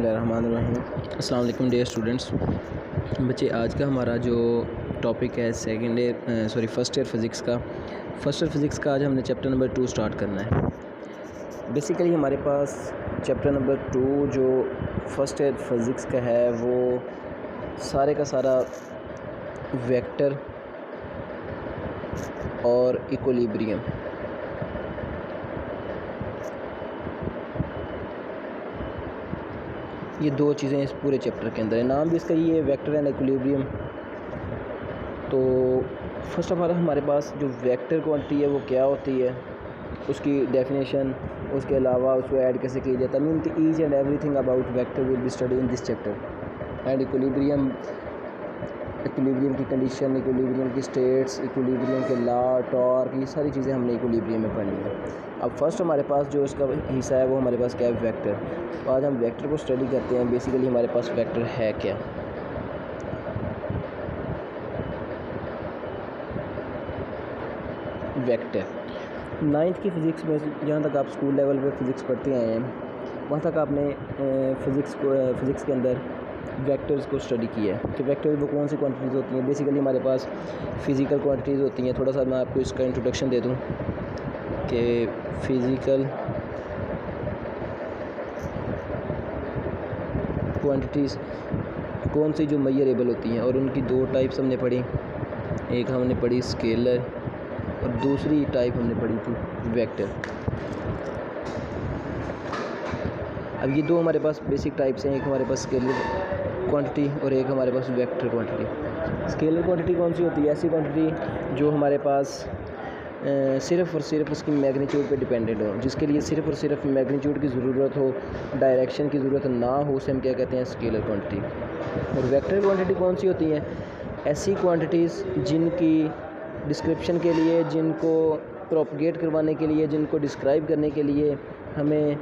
बिस्मिल्लाहिर्रहमानिर्रहीम। अस्सलाम वालेकुम डियर स्टूडेंट्स। बच्चे, आज का हमारा जो टॉपिक है फर्स्ट ईयर फ़िज़िक्स का आज हमने चैप्टर नंबर 2 स्टार्ट करना है। बेसिकली हमारे पास चैप्टर नंबर 2 जो फर्स्ट ईयर फ़िज़िक्स का है वो सारे का सारा वेक्टर और इक्विलिब्रियम, ये दो चीज़ें इस पूरे चैप्टर के अंदर है। नाम भी इसका ये वेक्टर एंड इक्विलिब्रियम। तो फर्स्ट ऑफ ऑल हमारे पास जो वेक्टर क्वांटिटी है वो क्या होती है, उसकी डेफिनेशन, उसके अलावा उसको ऐड कैसे किया जाता है, mean each and everything about vector will be study in this chapter. And equilibrium की कंडीशन, इक्विलिब्रियम की स्टेट्स, इक्विलिब्रियम के लॉ, टॉर्क, ये सारी चीज़ें हमने इक्विलिब्रियम में पढ़नी है। अब फर्स्ट हमारे पास जो इसका हिस्सा है वो हमारे पास क्या है, वेक्टर। तो आज हम वेक्टर को स्टडी करते हैं। बेसिकली हमारे पास वेक्टर है क्या। वेक्टर 9th की फ़िज़िक्स में, जहाँ तक आप स्कूल लेवल पे फ़िज़िक्स पढ़ते आए हैं, वहाँ तक आपने फ़िज़िक्स के अंदर वेक्टर्स को स्टडी किया है कि वेक्टर वो कौन सी क्वांटिटीज़ होती हैं। बेसिकली हमारे पास फ़िज़िकल क्वांटिटीज़ होती हैं। थोड़ा सा मैं आपको इसका इंट्रोडक्शन दे दूँ कि फ़िज़िकल क्वांटिटीज़ कौन सी जो मेजरेबल होती हैं, और उनकी दो टाइप्स हमने पढ़ी। एक हमने पढ़ी स्केलर और दूसरी टाइप हमने पढ़ी थी वेक्टर। अब ये दो हमारे पास बेसिक टाइप्स हैं, एक हमारे पास स्केलर क्वांटिटी और एक हमारे पास वेक्टर क्वांटिटी। स्केलर क्वांटिटी कौन सी होती है, ऐसी क्वांटिटी जो हमारे पास सिर्फ़ और सिर्फ उसकी मैग्नीट्यूड पे डिपेंडेंट हो, जिसके लिए सिर्फ़ और सिर्फ मैग्नीट्यूड की ज़रूरत हो, डायरेक्शन की ज़रूरत ना हो, उसे हम क्या कहते हैं, स्केलर क्वांटिटी। और वेक्टर क्वांटिटी कौन सी होती हैं, ऐसी क्वांटिटीज़ जिनकी डिस्क्रिप्शन के लिए, जिनको प्रोपगेट करवाने के लिए, जिनको डिस्क्राइब करने के लिए हमें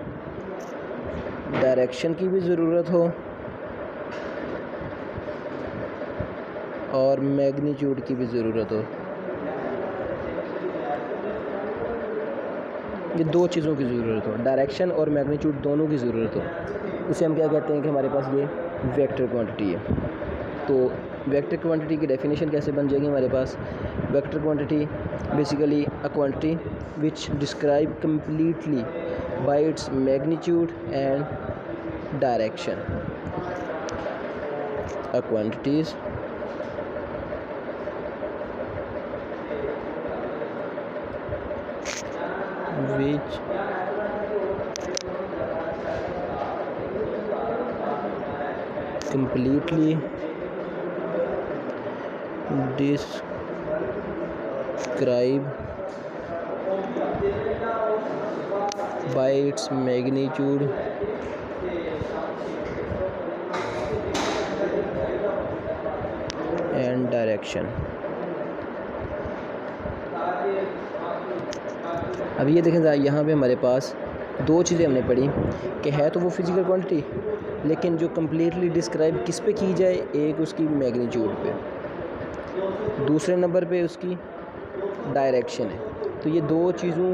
डायरेक्शन की भी ज़रूरत हो और मैग्नीट्यूड की भी ज़रूरत हो। ये दो चीज़ों की ज़रूरत हो, डायरेक्शन और मैग्नीट्यूड दोनों की ज़रूरत हो, उसे हम क्या कहते हैं कि हमारे पास ये वेक्टर क्वांटिटी है। तो वेक्टर क्वांटिटी की डेफिनेशन कैसे बन जाएगी हमारे पास। Vector quantity basically a quantity which describe completely by its magnitude and direction. A quantities which completely describe by its magnitude and direction। अब ये देखें, यहाँ पे हमारे पास दो चीज़ें हमने पढ़ी कि है तो वो फिज़िकल क्वांटिटी, लेकिन जो कम्प्लीटली डिस्क्राइब किस पे की जाए, एक उसकी मैग्नीट्यूड पे, दूसरे नंबर पे उसकी डायरेक्शन है। तो ये दो चीज़ों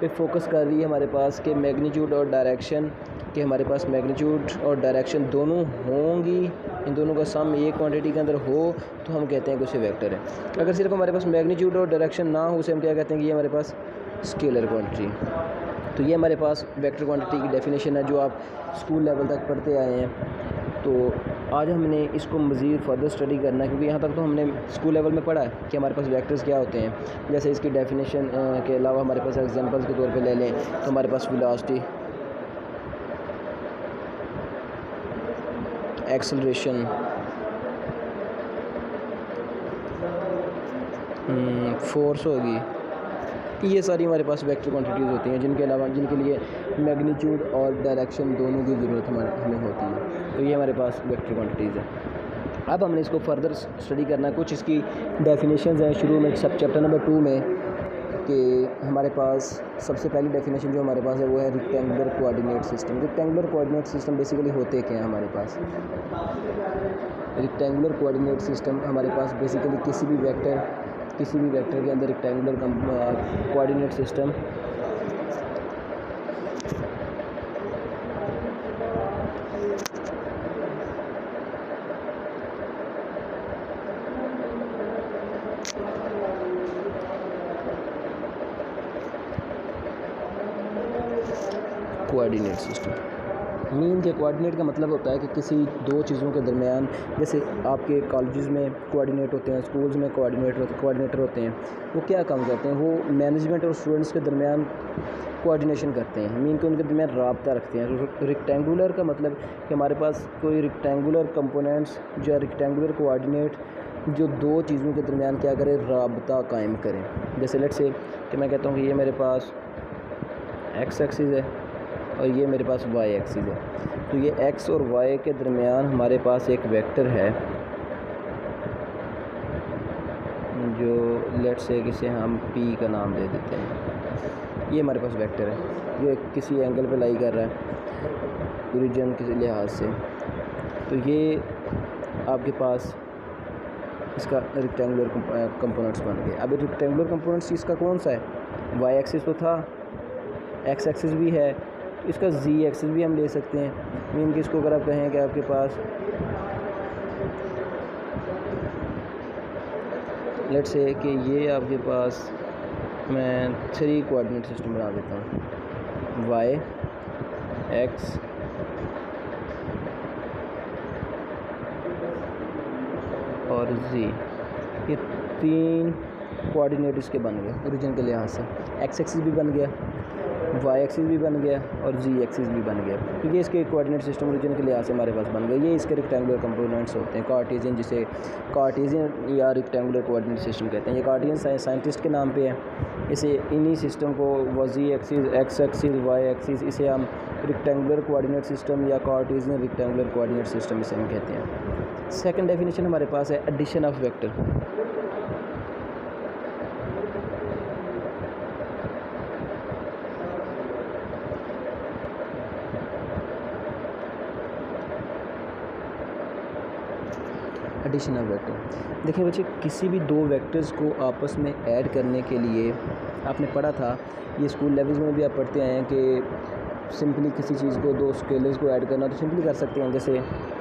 पे फोकस कर रही है हमारे पास कि मैग्नीट्यूड और डायरेक्शन, कि हमारे पास मैग्नीट्यूड और डायरेक्शन दोनों होंगी, इन दोनों का सम एक क्वांटिटी के अंदर हो तो हम कहते हैं कि उसे वेक्टर है। अगर सिर्फ हमारे पास मैग्नीट्यूड और डायरेक्शन ना हो, उसे हम क्या कहते हैं कि ये हमारे पास स्केलर क्वांटिटी। तो ये हमारे पास वेक्टर क्वांटिटी की डेफिनेशन है जो आप स्कूल लेवल तक पढ़ते आए हैं। तो आज हमने इसको मज़ीद फर्दर स्टडी करना है, क्योंकि यहाँ तक तो हमने स्कूल लेवल में पढ़ा है कि हमारे पास वेक्टर्स क्या होते हैं। जैसे इसकी डेफिनेशन के अलावा हमारे पास एग्जांपल्स के तौर पे ले लें तो हमारे पास वेलोसिटी, एक्सेलरेशन, फोर्स होगी, ये सारी हमारे पास वेक्टर क्वांटिटीज़ होती हैं, जिनके लिए मैग्नीट्यूड और डायरेक्शन दोनों की ज़रूरत हमें होती है। तो ये हमारे पास वेक्टर क्वांटिटीज़ है। अब हमने इसको फर्दर स्टडी करना है। कुछ इसकी डेफिनेशंस हैं शुरू में सब चैप्टर नंबर 2 में, कि हमारे पास सबसे पहली डेफिनेशन जो हमारे पास है वो है rectangular coordinate system. Rectangular coordinate system basically होते क्या हैं हमारे पास। रेक्टेंगुलर कोऑर्डिनेट सिस्टम हमारे पास बेसिकली किसी भी वेक्टर के अंदर rectangular coordinate system coordinate system. Mean के कोऑर्डिनेट का मतलब होता है कि किसी दो चीज़ों के दरमियान, जैसे आपके कॉलेजेस में कोऑर्डिनेट होते हैं, स्कूल्स में कोऑर्डिनेटर होते हैं, वो क्या काम करते हैं, वो मैनेजमेंट और स्टूडेंट्स के दरमियान कोऑर्डिनेशन करते हैं, मीन के उनके दरमियान राब्ता रखते हैं। रेक्टेंगुलर का मतलब कि हमारे पास कोई रेक्टेंगुलर कंपोनेंट्स या रेक्टेंगुलर कोऑर्डिनेट जो दो चीज़ों के दरमियान क्या करें, राब्ता कायम करें। जैसे लेट्स से कि मैं कहता हूँ कि ये मेरे पास एक्स एक्सिस है और ये मेरे पास वाई एक्सिस है, तो ये एक्स और वाई के दरमियान हमारे पास एक वेक्टर है जो लेट्स से इसे हम पी का नाम दे देते हैं। ये हमारे पास वेक्टर है, ये किसी एंगल पे लाई कर रहा है ओरिजिन के लिहाज से, तो ये आपके पास इसका रेक्टेंगुलर कंपोनेंट्स बन गए। अब रेक्टेंगुलर कंपोनेंट्स इसका कौन सा है, वाई एक्सिस तो था, एक्स एक्सिस भी है, इसका जी एक्सिस भी हम ले सकते हैं। मीन कि इसको अगर आप कहें कि आपके पास लेट्स से कि ये आपके पास मैं 3 कोऑर्डिनेट सिस्टम बना देता हूँ, वाई एक्स और जी, ये 3 कोऑर्डिनेट इसके बन गए ओरिजिन के लिहाज से। एक्स एक्सिस भी बन गया, वाई एक्सिस भी बन गया और जी एक्सिस भी बन गया, क्योंकि इसके कोऑर्डिनेट सिस्टम ओरिजिन के लिहाज से हमारे पास बन गए। ये इसके रेक्टेंगुलर कंपोनेंट्स होते हैं, कार्टेशियन, जिसे कार्टेशियन या रेक्टेंगुलर कोऑर्डिनेट सिस्टम कहते हैं। ये कार्टेशियन साइंटिस्ट के नाम पे है। इसे इन्हीं सिस्टम को z axis, x axis, y axis, इसे हम रेक्टेंगुलर कोऑर्डिनेट सिस्टम या कार्टेशियन रेक्टेंगुलर कोऑर्डिनेट सिस्टम इसे हम कहते हैं। सेकंड डेफिनेशन हमारे पास है addition of vector. Addition of vector. देखिए बच्चे, किसी भी दो वेक्टर्स को आपस में ऐड करने के लिए आपने पढ़ा था, ये स्कूल लेवल्स में भी आप पढ़ते आए हैं कि सिंपली किसी चीज़ को, दो स्केलर्स को ऐड करना तो सिंपली कर सकते हैं। जैसे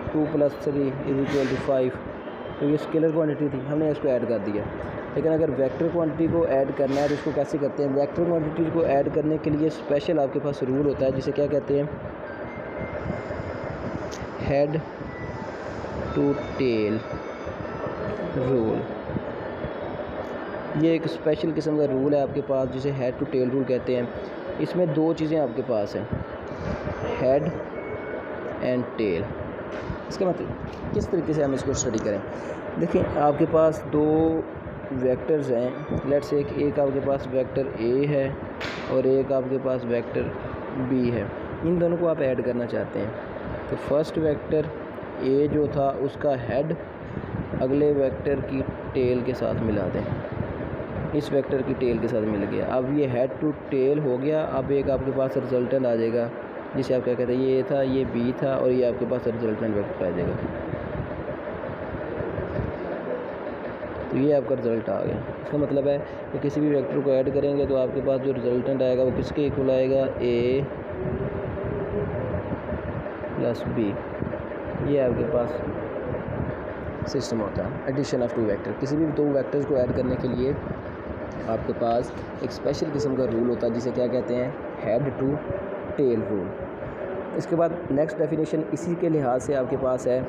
2 + 3 = 5, तो ये स्केलर क्वांटिटी थी, हमने इसको ऐड कर दिया। लेकिन अगर वेक्टर क्वांटिटी को ऐड करना है तो इसको कैसे करते हैं, वेक्टर क्वांटिटी को ऐड करने के लिए स्पेशल आपके पास रूल होता है, जिसे क्या कहते हैं, हेड टू टेल रूल। ये एक स्पेशल किस्म का रूल है आपके पास, जिसे हेड टू टेल रूल कहते हैं। इसमें दो चीज़ें आपके पास हैं, हेड एंड टेल। इसका मतलब किस तरीके से हम इसको स्टडी करें। देखिए, आपके पास दो वेक्टर्स हैं, लेट्स से एक आपके पास वेक्टर ए है और एक आपके पास वेक्टर बी है। इन दोनों को आप ऐड करना चाहते हैं, तो फर्स्ट वेक्टर ए जो था उसका हेड अगले वेक्टर की टेल के साथ मिला दें, इस वेक्टर की टेल के साथ मिल गया। अब ये हेड टू टेल हो गया। अब एक आपके पास रिजल्टेंट आ जाएगा, जिसे आप क्या कहते हैं, ये था, ये बी था और ये आपके पास रिजल्टेंट वेक्टर आ जाएगा। तो ये आपका रिजल्ट आ गया। इसका मतलब है कि किसी भी वेक्टर को ऐड करेंगे तो आपके पास जो रिजल्टेंट आएगा वो किसके इक्वल आएगा, ए प्लस बी। ये आपके पास सिस्टम होता है एडिशन ऑफ टू वेक्टर। किसी भी दो वेक्टर्स को ऐड करने के लिए आपके पास एक स्पेशल किस्म का रूल होता है, जिसे क्या कहते हैं, हेड टू टेल रूल। इसके बाद नेक्स्ट डेफिनेशन इसी के लिहाज से आपके पास है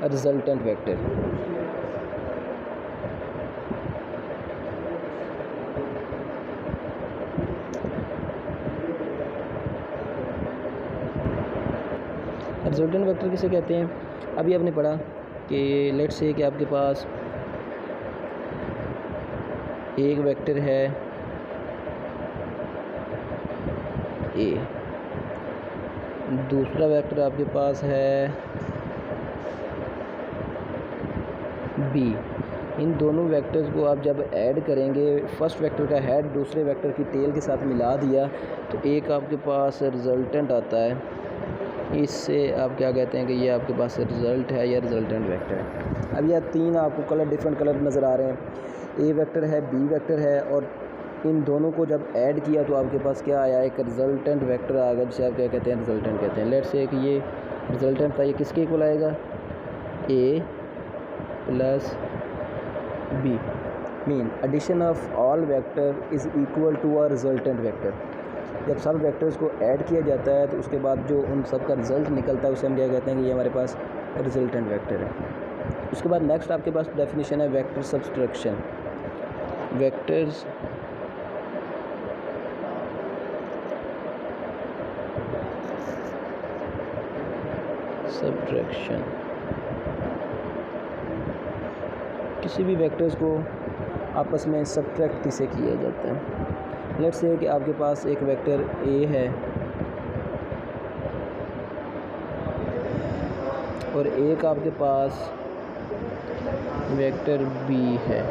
रिजल्टेंट वेक्टर। रिजल्टेंट वेक्टर किसे कहते हैं, अभी आपने पढ़ा कि लेट्स से कि आपके पास एक वेक्टर है ए, दूसरा वेक्टर आपके पास है बी। इन दोनों वेक्टर्स को आप जब ऐड करेंगे, फर्स्ट वेक्टर का हेड दूसरे वेक्टर की टेल के साथ मिला दिया, तो एक आपके पास रिजल्टेंट आता है। इससे आप क्या कहते हैं कि ये आपके पास रिज़ल्ट है या रिजल्टेंट वेक्टर है। अब यह तीन आपको कलर, डिफरेंट कलर नज़र आ रहे हैं, ए वेक्टर है, बी वेक्टर है, और इन दोनों को जब ऐड किया तो आपके पास क्या आया, एक रिजल्टेंट वेक्टर आ गया, जिसे आप क्या कहते हैं, रिजल्टेंट कहते हैं। लेट्स से कि ये रिजल्टेंट था, ये किसके इक्वल आएगा, a plus b. Mean addition of all vector is equal to a resultant vector. जब सब वेक्टर्स को ऐड किया जाता है तो उसके बाद जो उन सब का रिज़ल्ट निकलता है उसे हम क्या कहते हैं कि ये हमारे पास रिजल्टेंट वेक्टर है। उसके बाद नेक्स्ट आपके पास डेफिनेशन है वेक्टर सब्सट्रैक्शन। वेक्टर्स सब्ट्रैक्शन, किसी भी वेक्टर्स को आपस में सब्ट्रैक्ट किसे किया जाता है। लेट्स से कि आपके पास एक वेक्टर ए है और एक आपके पास वेक्टर बी है,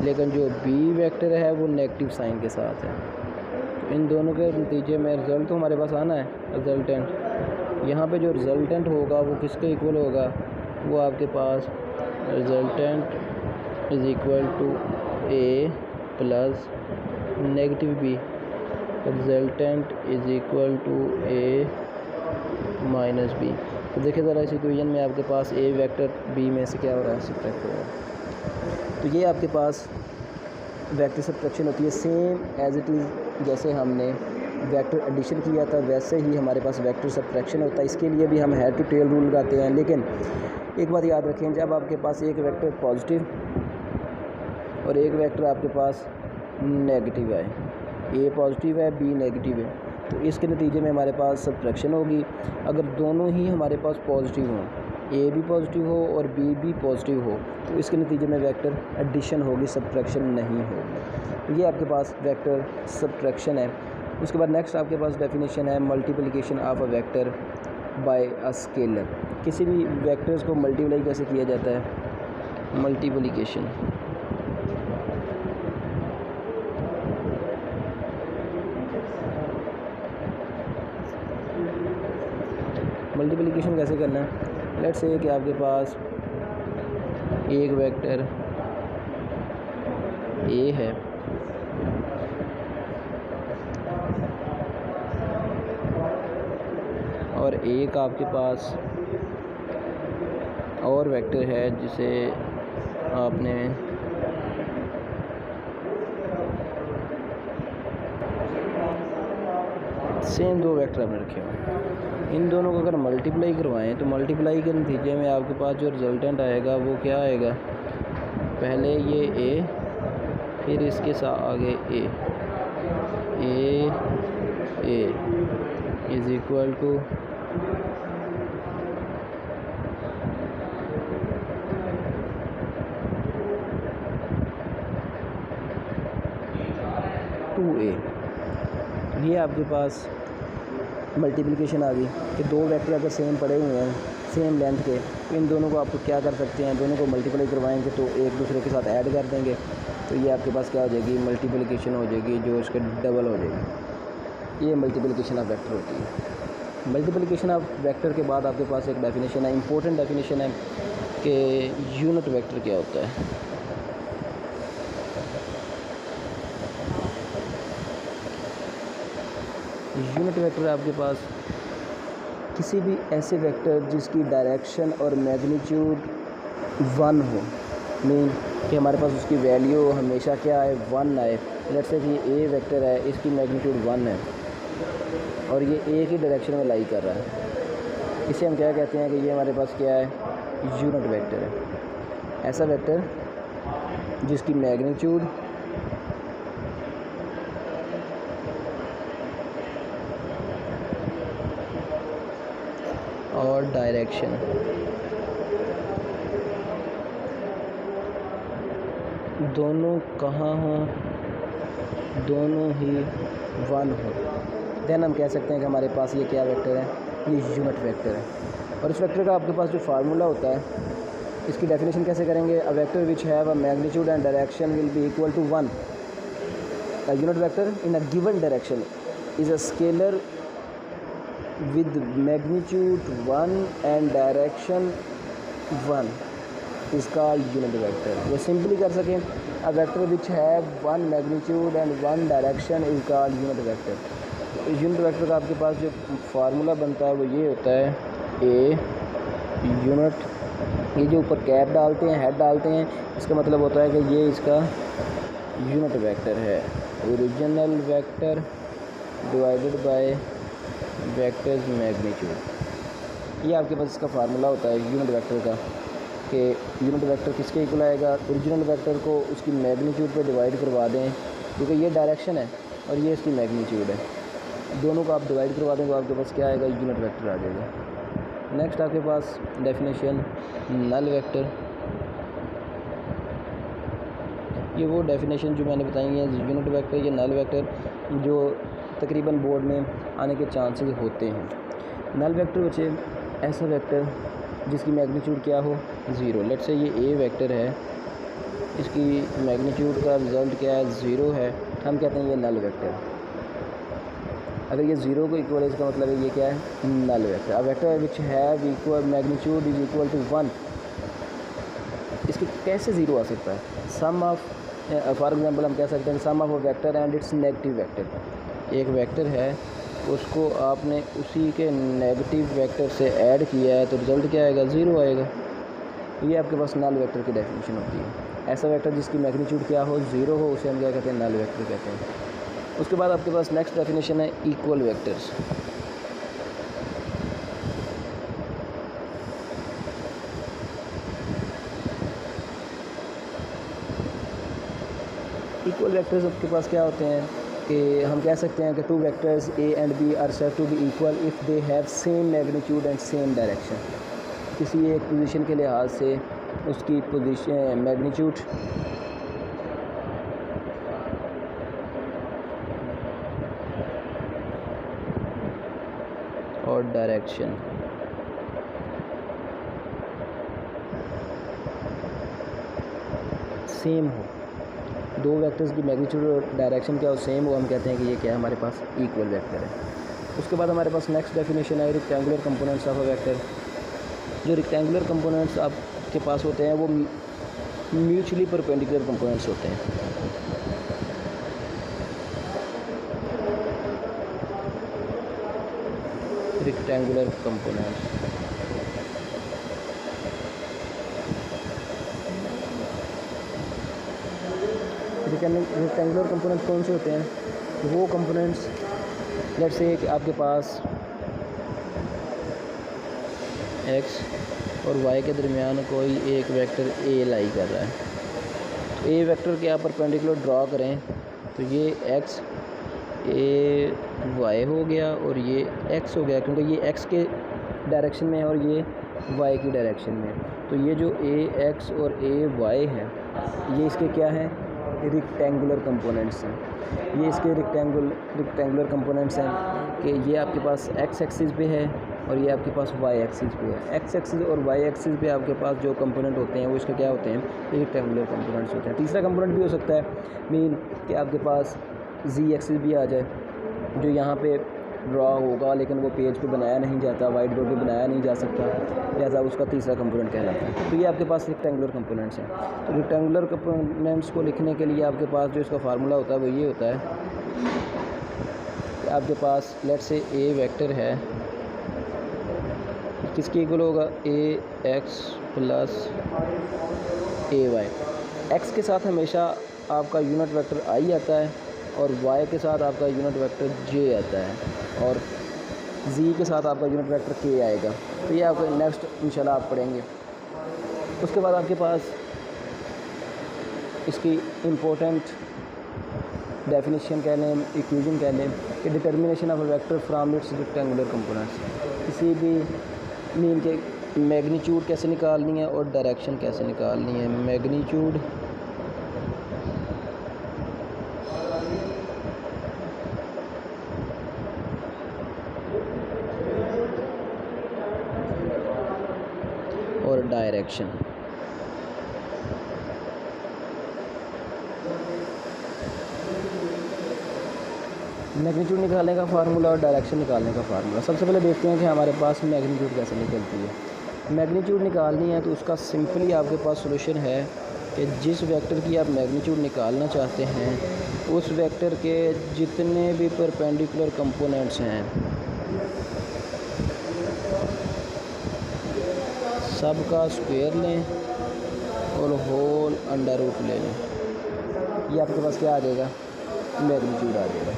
लेकिन जो बी वेक्टर है वो नेगेटिव साइन के साथ है। तो इन दोनों के नतीजे में रिज़ल्ट तो हमारे पास आना है, रिजल्टेंट। यहाँ पे जो रिजल्टेंट होगा वो किसके इक्वल होगा, वो आपके पास resultant is equal to a plus negative b, resultant is equal to a minus b. तो देखिए ज़रा इस इक्वेशन में आपके पास ए वेक्टर बी में से क्या हो रहा है, सब्ट्रैक्ट हो रहा है। तो ये आपके पास वेक्टर सब्ट्रैक्शन होती है, सेम एज इट इज़ जैसे हमने वेक्टर एडिशन किया था वैसे ही हमारे पास वेक्टर सब्ट्रैक्शन होता है। इसके लिए भी हम हेड टू टेल रूल लगाते हैं। लेकिन एक बात याद रखें, जब आपके पास एक वेक्टर पॉजिटिव और एक वेक्टर आपके पास नेगेटिव है, ए पॉजिटिव है बी नेगेटिव है, तो इसके नतीजे में हमारे पास सब्ट्रैक्शन होगी। अगर दोनों ही हमारे पास पॉजिटिव हों, ए भी पॉजिटिव हो और बी भी पॉजिटिव हो, तो इसके नतीजे में वेक्टर एडिशन होगी, सब्ट्रैक्शन नहीं होगी। ये आपके पास वेक्टर सब्ट्रैक्शन है। उसके बाद नेक्स्ट आपके पास डेफिनेशन है multiplication of a vector by a scalar. किसी भी वेक्टर्स को मल्टीप्लाई कैसे किया जाता है, मल्टीप्लिकेशन। मल्टीप्लिकेशन कैसे करना है, लेट्स से कि आपके पास एक वेक्टर ए है और एक आपके पास और वेक्टर है जिसे आपने सेम दो वेक्टर आपने रखे हुए, इन दोनों को अगर मल्टीप्लाई करवाएं तो मल्टीप्लाई के नतीजे में आपके पास जो रिजल्टेंट आएगा वो क्या आएगा, पहले ये ए फिर इसके साथ आगे ए इज़ इक्वल टू ए। ये आपके पास मल्टीप्लिकेशन आ गई कि दो वेक्टर अगर सेम पड़े हुए हैं सेम लेंथ के, तो इन दोनों को आप क्या कर सकते हैं, दोनों को मल्टीप्लाई करवाएंगे तो एक दूसरे के साथ ऐड कर देंगे, तो ये आपके पास क्या हो जाएगी, मल्टीप्लिकेशन हो जाएगी जो इसके डबल हो जाएगी। ये मल्टीप्लिकेशन ऑफ वेक्टर होती है। मल्टीप्लिकेशन ऑफ वेक्टर के बाद आपके पास एक डेफिनेशन है, इंपॉर्टेंट डेफिनेशन है कि यूनिट वेक्टर क्या होता है। यूनिट वेक्टर आपके पास किसी भी ऐसे वेक्टर जिसकी डायरेक्शन और मैग्नीट्यूड 1 हो, मीन कि हमारे पास उसकी वैल्यू हमेशा क्या है, 1 आए। लेट्स से कि ए वेक्टर है, इसकी मैग्नीट्यूड 1 है और ये एक ही डायरेक्शन में लाई कर रहा है, इसे हम क्या कहते हैं कि ये हमारे पास क्या है, यूनिट वेक्टर है। ऐसा वेक्टर जिसकी मैग्नीट्यूड और डायरेक्शन दोनों कहाँ हों, दोनों ही 1 हो, देन हम कह सकते हैं कि हमारे पास ये क्या वेक्टर है, ये यूनिट वेक्टर है। और इस वेक्टर का आपके पास जो फार्मूला होता है, इसकी डेफिनेशन कैसे करेंगे, a vector which have a magnitude and direction will be equal to 1। A unit vector in a given direction is a scalar with magnitude 1 and direction 1 is called unit vector। ये simply कर सकें, a vector which have 1 magnitude and 1 direction is called unit vector। इस unit vector का आपके पास जो formula बनता है वो ये होता है, ए यूनिट, ये जो ऊपर कैप डालते हैं, हेड डालते हैं, इसका मतलब होता है कि ये इसका यूनिट वेक्टर है। Original vector divided by vectors magnitude. ये आपके पास इसका फार्मूला होता है यूनिट वेक्टर का, कि यूनिट वेक्टर किसके इक्वल आएगा, ओरिजिनल वेक्टर को उसकी मैग्नीट्यूड पे डिवाइड करवा दें, क्योंकि ये डायरेक्शन है और ये इसकी मैग्नीट्यूड है, दोनों को आप डिवाइड करवा दें तो आपके पास क्या आएगा, यूनिट वेक्टर आ जाएगा। नेक्स्ट आपके पास डेफिनेशन नल वेक्टर। ये वो डेफिनेशन जो मैंने बताई है यूनिट वेक्टर या नल वेक्टर, जो तकरीबन बोर्ड में आने के चांसेस होते हैं। नल वेक्टर बच्चे ऐसा वेक्टर जिसकी मैग्नीट्यूड क्या हो, ज़ीरो। लेट्स से ये ए वेक्टर है, इसकी मैग्नीट्यूड का रिज़ल्ट क्या है, ज़ीरो है, हम कहते हैं ये नल वेक्टर। अगर ये ज़ीरो को इक्वल है इसका मतलब है ये क्या है, नल वेक्टर। अब vector which have equal magnitude is equal to 1, इसके कैसे ज़ीरो आ सकता है, सम ऑफ, फॉर एग्जांपल हम कह सकते हैं sum of a vector and its negative vector. एक वेक्टर है, उसको आपने उसी के नेगेटिव वेक्टर से ऐड किया है तो रिज़ल्ट क्या आएगा, ज़ीरो आएगा। ये आपके पास नल वेक्टर की डेफिनेशन होती है। ऐसा वेक्टर जिसकी मैग्नीट्यूड क्या हो, ज़ीरो हो, उसे हम क्या कहते हैं, नल वेक्टर कहते हैं। उसके बाद आपके पास नेक्स्ट डेफिनेशन है इक्वल वेक्टर्स। इक्वल वेक्टर्स आपके पास क्या होते हैं कि हम कह सकते हैं कि two vectors A and B are said to be equal if they have same magnitude and same direction. किसी एक पोजीशन के लिहाज से उसकी पोजीशन मैग्नीट्यूड और डायरेक्शन सेम हो, दो वेक्टर्स की मैग्नीट्यूड और डायरेक्शन क्या हो, सेम हो, हम कहते हैं कि ये क्या है, हमारे पास इक्वल वेक्टर है। उसके बाद हमारे पास नेक्स्ट डेफिनेशन है rectangular components of a vector. जो रेक्टेंगुलर कंपोनेंट्स आपके पास होते हैं वो म्यूचुअली परपेंडिकुलर कंपोनेंट्स होते हैं। रेक्टेंगुलर कंपोनेंट्स रेक्टेंगुलर कंपोनेंट्स कौन से होते हैं, वो कंपोनेंट्स लेट्स से कि आपके पास x और y के दरमियान कोई एक वेक्टर a लाई कर रहा है, तो a वेक्टर के आप परपेंडिकुलर ड्रॉ करें तो ये x a y हो गया और ये x हो गया, क्योंकि ये x के डायरेक्शन में है और ये y की डायरेक्शन में है। तो ये जो a x और a y है ये इसके क्या हैं, रेक्टेंगुलर कंपोनेंट्स हैं। ये इसके रेक्टेंगुलर कंपोनेंट्स हैं कि ये आपके पास x एक्सिस पे है और ये आपके पास y एक्सिस पे है। x एक्सिस और y एक्सिस पे आपके पास जो कंपोनेंट होते हैं वो इसके क्या होते हैं, रेक्टेंगुलर कंपोनेंट्स होते हैं। तीसरा कंपोनेंट भी हो सकता है मीन कि आपके पास z एक्सिस भी आ जाए, जो यहाँ पे ड्रॉ होगा लेकिन वो पेज पे बनाया नहीं जाता, वाइट बोर्ड पे बनाया नहीं जा सकता, लिहाजा उसका तीसरा कंपोनेंट कहलाता है। तो ये आपके पास रेक्टेंगुलर कंपोनेंट्स हैं। तो रेक्टेंगुलर कंपोनेंट्स को लिखने के लिए आपके पास जो इसका फार्मूला होता है वो ये होता है कि आपके पास लेट्स से ए वेक्टर है, किसके इक्वल होगा, ए एक्स प्लस ए वाई। एक्स के साथ हमेशा आपका यूनिट वेक्टर आई आता है और y के साथ आपका यूनिट वेक्टर j आता है और z के साथ आपका यूनिट वेक्टर k आएगा। तो ये आपको नेक्स्ट इंशाल्लाह आप पढ़ेंगे। उसके बाद आपके पास इसकी इम्पोर्टेंट डेफिनेशन कह लें, इक्वेशन कह लें कि determination of a vector from its rectangular components. किसी भी मीन के मैग्नीट्यूड कैसे निकालनी है और डायरेक्शन कैसे निकालनी है। मैग्नीट्यूड और डायरेक्शन। मैग्नीट्यूड निकालने का फार्मूला और डायरेक्शन निकालने का फार्मूला। सबसे पहले देखते हैं कि हमारे पास मैग्नीट्यूड कैसे निकलती है। मैग्नीट्यूड निकालनी है तो उसका सिंपली आपके पास सॉल्यूशन है कि जिस वेक्टर की आप मैग्नीट्यूड निकालना चाहते हैं उस वेक्टर के जितने भी परपेंडिकुलर कंपोनेंट्स हैं सब का स्क्वायर लें और होल अंडर रूट ले लें। ये आपके पास क्या आ जाएगा, मैग्नीट्यूड आ जाएगा।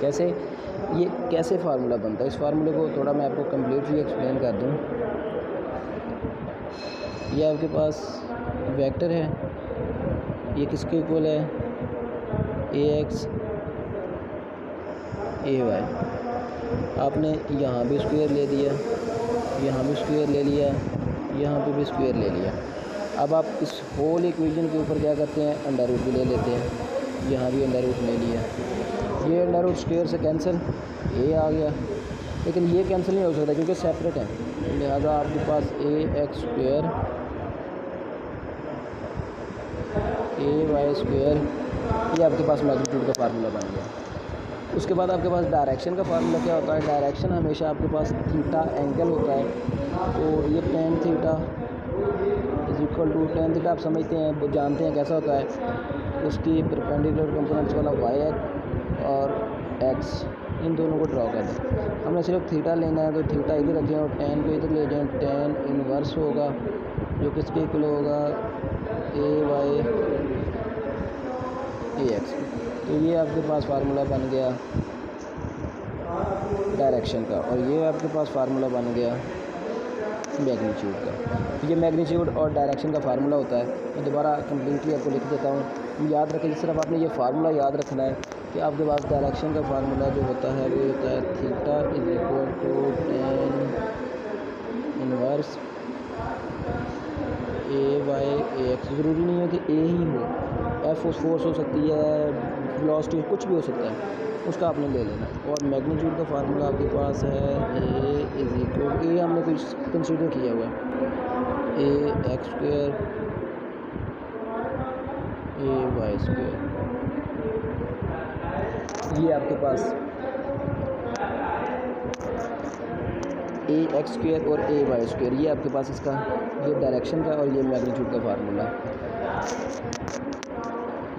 कैसे, ये कैसे फार्मूला बनता है, इस फार्मूले को थोड़ा मैं आपको कम्प्लीटली एक्सप्लेन कर दूँ। ये आपके पास वेक्टर है, ये किसके इक्वल है, ax ay। आपने यहाँ भी स्क्वायर ले लिया, यहाँ भी स्क्वायर ले लिया, यहाँ पे भी स्क्वायर ले लिया। अब आप इस होल इक्वेशन के ऊपर क्या करते हैं, अंडर रूट भी ले लेते हैं, यहाँ भी अंडर रूट ले लिया। ये अंडर रूट स्क्वायर से कैंसिल, ए आ गया, लेकिन ये कैंसिल नहीं हो सकता क्योंकि सेपरेट है, लिहाजा आपके पास ax स्क्वायर ay स्क्वायर, ये आपके पास मैग्नीट्यूड का फार्मूला बन गया। उसके बाद आपके पास डायरेक्शन का फार्मूला क्या होता है, डायरेक्शन हमेशा आपके पास थीटा एंगल होता है, तो ये tan theta is equal to tan theta आप समझते हैं, वो जानते हैं कैसा होता है, उसकी परपेंडिकुलर कंपोनेंट्स वाला y और x, इन दोनों को ड्रॉ कर दें। हमने सिर्फ थीटा लेना है तो थीटा इधर रखें और tan को इधर ले जाएं, tan इनवर्स होगा जो किसके इक्वल होगा, ay ax। तो ये आपके पास फार्मूला बन गया डायरेक्शन का, और ये आपके पास फार्मूला बन गया मैग्नीट्यूड का। ये मैग्नीट्यूड और डायरेक्शन का फार्मूला होता है। मैं दोबारा कम्प्लीटली आपको लिख देता हूँ, याद रखें। सिर्फ आपने ये फार्मूला याद रखना है कि आपके पास डायरेक्शन का फार्मूला जो होता है वो होता है theta is equal to tan inverse ay ax। ज़रूरी नहीं है कि ए ही हो, एफ फोर्स हो सकती है, वेलोसिटी कुछ भी हो सकता है, उसका आपने ले लेना। और मैग्नीट्यूड का फार्मूला आपके पास है ए इज इक्वल, ए हमने कुछ कंसीडर किया हुआ है, ए एक्स स्क्वायर ए वाई स्क्वायर। ये आपके पास ए एक्स स्क्वायर और ए वाई स्क्वायर, ये आपके पास इसका ये डायरेक्शन का और ये मैग्नीट्यूड का फार्मूला।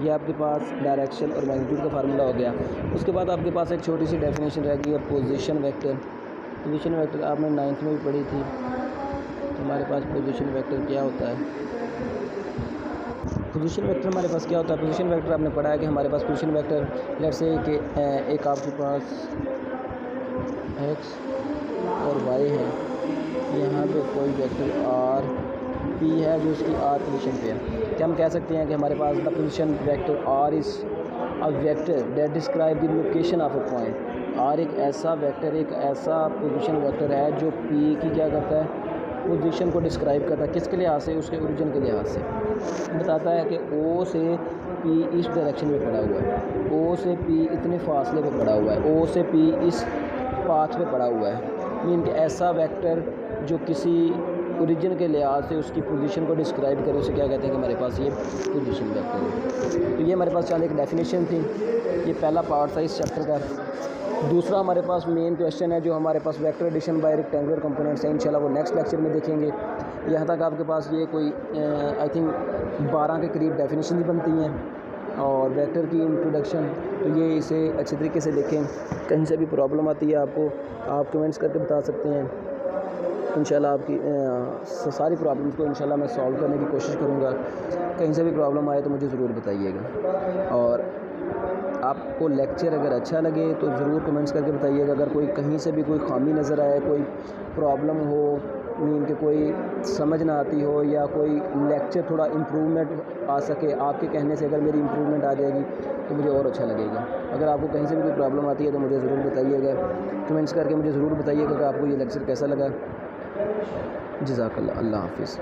ये आपके पास डायरेक्शन और मैग्नीट्यूड का फार्मूला हो गया। उसके बाद आपके पास एक छोटी सी डेफिनेशन रह गई है पोजीशन वेक्टर। पोजीशन वेक्टर आपने 9th में भी पढ़ी थी, तो हमारे पास पोजीशन वेक्टर क्या होता है। पोजीशन वेक्टर हमारे पास क्या होता है, पोजीशन वेक्टर आपने पढ़ा है कि हमारे पास पोजीशन वेक्टर लेट्स से कि एक आपके पास x और y है, यहाँ पे कोई वेक्टर r p है जो इसकी r पोजीशन पे है। क्या हम कह सकते हैं कि हमारे पास the position vector r is a vector that describe the location of a point. r एक ऐसा वेक्टर, एक ऐसा पोजीशन वेक्टर है जो p की क्या करता है, पोजीशन को डिस्क्राइब करता है। किसके लिहाज से, उसके ओरिजिन के लिहाज से। बताता है कि o से p इस डायरेक्शन में पड़ा हुआ है, o से p इतने फासले पे पड़ा हुआ है, o से p इस पाथ पे पड़ा हुआ है। मीन कि ऐसा वेक्टर जो किसी ओरिजिन के लिहाज से उसकी पोजीशन को डिस्क्राइब करे, उसे क्या कहते हैं कि हमारे पास ये पोजीशन वेक्टर है। तो ये हमारे पास चल एक डेफिनेशन थी, ये पहला पार्ट था इस चैप्टर का। दूसरा हमारे पास मेन क्वेश्चन है जो हमारे पास vector addition by rectangular components है, इंशाल्लाह वो नेक्स्ट लेक्चर में देखेंगे। यहाँ तक आपके पास ये कोई आई थिंक 12 के करीब डेफिनेशन ही बनती हैं और वेक्टर की इंट्रोडक्शन। तो ये इसे अच्छे तरीके से देखें, कहीं से भी प्रॉब्लम आती है आपको आप कमेंट्स करके बता सकते हैं। इंशाल्लाह आपकी सारी प्रॉब्लम्स को इंशाल्लाह मैं सॉल्व करने की कोशिश करूँगा। कहीं से भी प्रॉब्लम आए तो मुझे ज़रूर बताइएगा, और आपको लेक्चर अगर अच्छा लगे तो ज़रूर कमेंट्स करके बताइएगा। अगर कोई कहीं से भी कोई खामी नज़र आए, कोई प्रॉब्लम हो, मीन के कोई समझ ना आती हो, या कोई लेक्चर थोड़ा इम्प्रूवमेंट आ सके, आपके कहने से अगर मेरी इम्प्रूवमेंट आ जाएगी तो मुझे और अच्छा लगेगा। अगर आपको कहीं से भी कोई प्रॉब्लम आती है तो मुझे ज़रूर बताइएगा, कमेंट्स करके मुझे ज़रूर बताइएगा कि आपको ये लेक्चर कैसा लगा। जज़ाकल्लाह, अल्लाह हाफ़िज़।